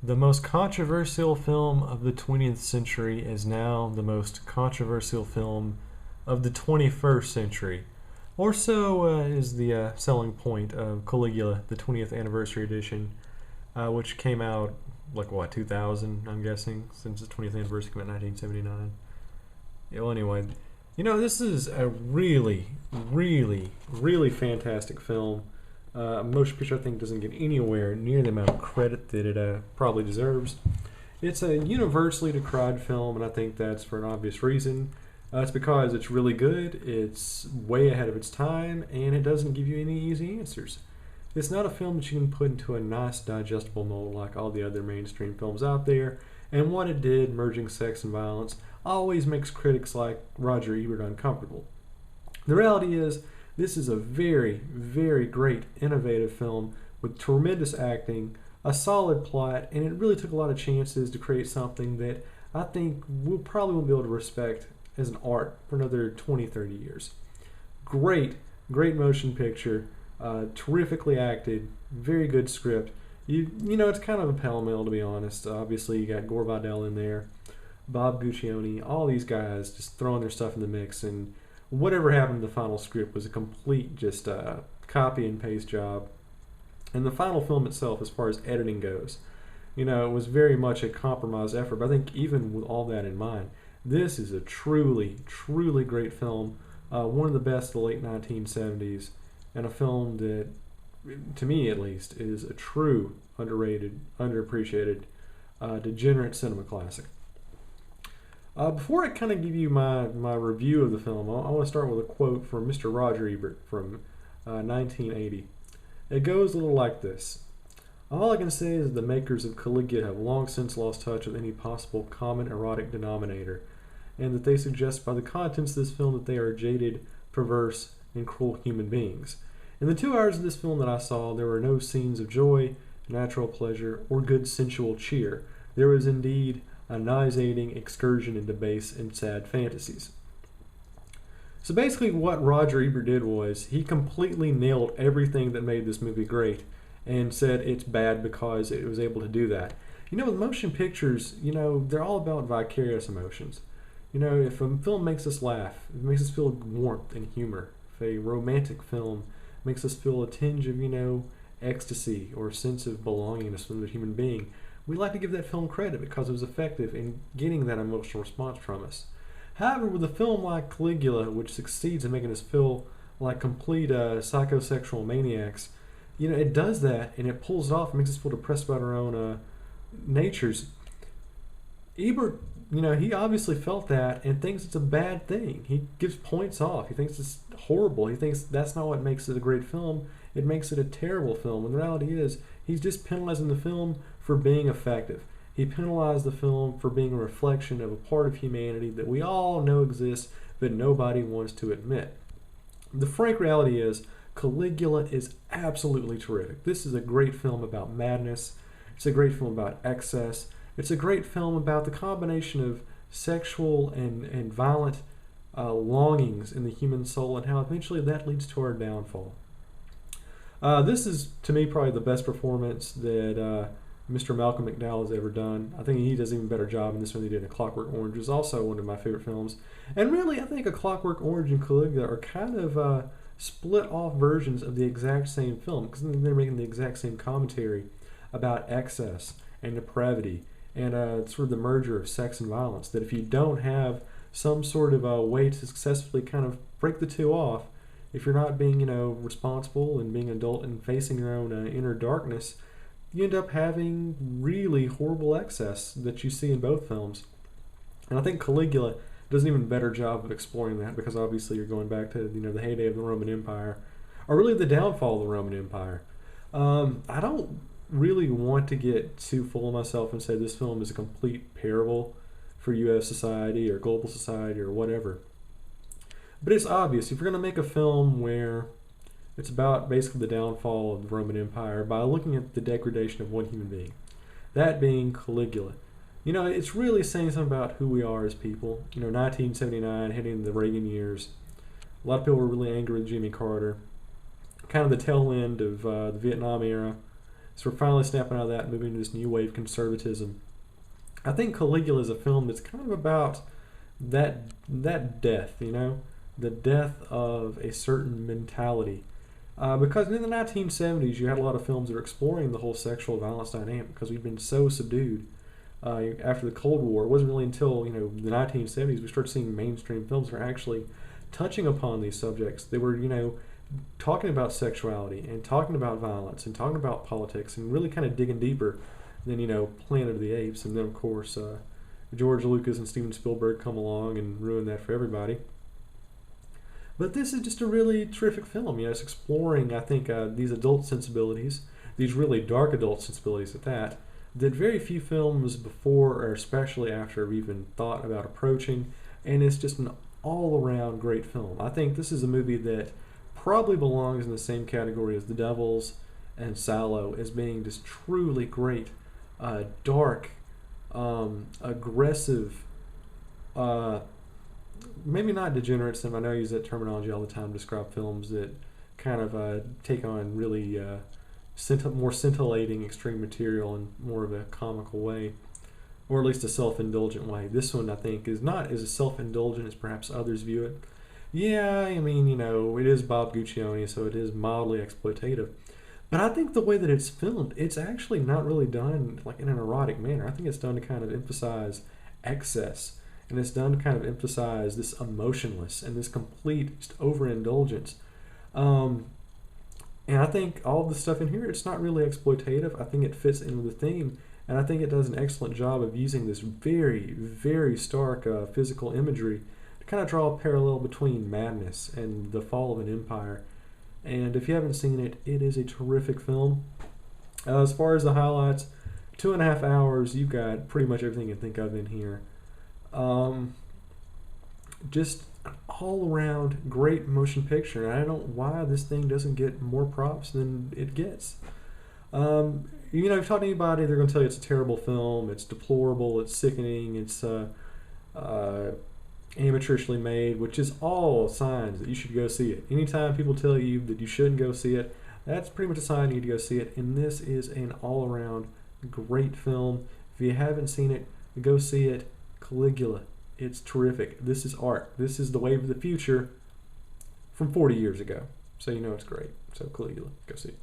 The most controversial film of the 20th century is now the most controversial film of the 21st century. Or so is the selling point of Caligula, the 20th anniversary edition, which came out, like, what, 2000, I'm guessing, since the 20th anniversary came out in 1979. Yeah, well, anyway, this is a really, really, really fantastic film. Motion picture, I think, doesn't get anywhere near the amount of credit that it probably deserves. It's a universally decried film, and I think that's for an obvious reason. It's because it's really good, it's way ahead of its time, and it doesn't give you any easy answers. It's not a film that you can put into a nice, digestible mold like all the other mainstream films out there, and what it did, merging sex and violence, always makes critics like Roger Ebert uncomfortable. The reality is, this is a very, very great, innovative film with tremendous acting, a solid plot, and it really took a lot of chances to create something that I think we'll probably won't be able to respect as an art for another 20, 30 years. Great, great motion picture, terrifically acted, very good script. It's kind of a pell mell, to be honest. Obviously, you got Gore Vidal in there, Bob Guccione, all these guys just throwing their stuff in the mix, and whatever happened to the final script was a complete just copy and paste job. And the final film itself, as far as editing goes, it was very much a compromise effort. But I think even with all that in mind, this is a truly, truly great film. One of the best of the late 1970s, and a film that, to me at least, is a true underrated, underappreciated, degenerate cinema classic. Before I kind of give you my review of the film, I want to start with a quote from Mr. Roger Ebert from 1980. It goes a little like this. All I can say is that the makers of Caligula have long since lost touch with any possible common erotic denominator, and that they suggest by the contents of this film that they are jaded, perverse, and cruel human beings. In the 2 hours of this film that I saw, there were no scenes of joy, natural pleasure, or good sensual cheer. There was indeed a nauseating excursion into base and sad fantasies. So basically what Roger Ebert did was he completely nailed everything that made this movie great and said it's bad because it was able to do that. With motion pictures, they're all about vicarious emotions. If a film makes us laugh, it makes us feel warmth and humor. If a romantic film makes us feel a tinge of, ecstasy or a sense of belongingness with a human being, we like to give that film credit because it was effective in getting that emotional response from us. However, with a film like Caligula, which succeeds in making us feel like complete psychosexual maniacs, it does that and it pulls it off and makes us feel depressed about our own natures. Ebert, he obviously felt that and thinks it's a bad thing. He gives points off. He thinks it's horrible. He thinks that's not what makes it a great film. It makes it a terrible film. And the reality is, he's just penalizing the film for being effective. He penalized the film for being a reflection of a part of humanity that we all know exists, but nobody wants to admit. The frank reality is, Caligula is absolutely terrific. This is a great film about madness. It's a great film about excess. It's a great film about the combination of sexual and violent longings in the human soul and how eventually that leads to our downfall. This is, to me, probably the best performance that Mr. Malcolm McDowell has ever done. I think he does an even better job in this one than he did in A Clockwork Orange, which is also one of my favorite films. And really, I think A Clockwork Orange and Caligula are kind of split off versions of the exact same film, because they're making the exact same commentary about excess and depravity and sort of the merger of sex and violence, that if you don't have some sort of a way to successfully kind of break the two off, if you're not being, responsible and being an adult and facing your own inner darkness, you end up having really horrible excess that you see in both films. And I think Caligula does an even better job of exploring that, because obviously you're going back to the heyday of the Roman Empire, or really the downfall of the Roman Empire. I don't really want to get too full of myself and say this film is a complete parable for U.S. society or global society or whatever. But it's obvious, if you're going to make a film where it's about basically the downfall of the Roman Empire by looking at the degradation of one human being, that being Caligula, it's really saying something about who we are as people. 1979, hitting the Reagan years, a lot of people were really angry with Jimmy Carter, kind of the tail end of the Vietnam era. So we're finally snapping out of that and moving to this new wave conservatism. I think Caligula is a film that's kind of about that death, the death of a certain mentality. Because in the 1970s, you had a lot of films that were exploring the whole sexual violence dynamic because we've been so subdued after the Cold War. It wasn't really until the 1970s we started seeing mainstream films that were actually touching upon these subjects. They were talking about sexuality and talking about violence and talking about politics and really kind of digging deeper than Planet of the Apes. And then of course George Lucas and Steven Spielberg come along and ruin that for everybody. But this is just a really terrific film. It's exploring, I think, these adult sensibilities, these really dark adult sensibilities at that very few films before or especially after have even thought about approaching. And it's just an all-around great film. I think this is a movie that probably belongs in the same category as The Devils and Sallow as being just truly great, dark, aggressive, maybe not degenerate cinema. I know I use that terminology all the time to describe films that kind of take on really more scintillating extreme material in more of a comical way, or at least a self-indulgent way. This one, I think, is not as self-indulgent as perhaps others view it. Yeah, I mean, it is Bob Guccione, so it is mildly exploitative. But I think the way that it's filmed, it's actually not really done like in an erotic manner. I think it's done to kind of emphasize excess, and it's done to kind of emphasize this emotionless and this complete just overindulgence. And I think all of the stuff in here, it's not really exploitative. I think it fits in with the theme, and I think it does an excellent job of using this very, very stark physical imagery to kind of draw a parallel between madness and the fall of an empire. And if you haven't seen it, it is a terrific film. As far as the highlights, 2.5 hours, you've got pretty much everything you can think of in here. Just an all-around great motion picture. And I don't know why this thing doesn't get more props than it gets. If you talk to anybody, they're going to tell you it's a terrible film, it's deplorable, it's sickening, it's amateurishly made, which is all signs that you should go see it. Anytime people tell you that you shouldn't go see it, that's pretty much a sign you need to go see it. And this is an all-around great film. If you haven't seen it, go see it. Caligula. It's terrific. This is art. This is the wave of the future from 40 years ago. So it's great. So Caligula, go see it.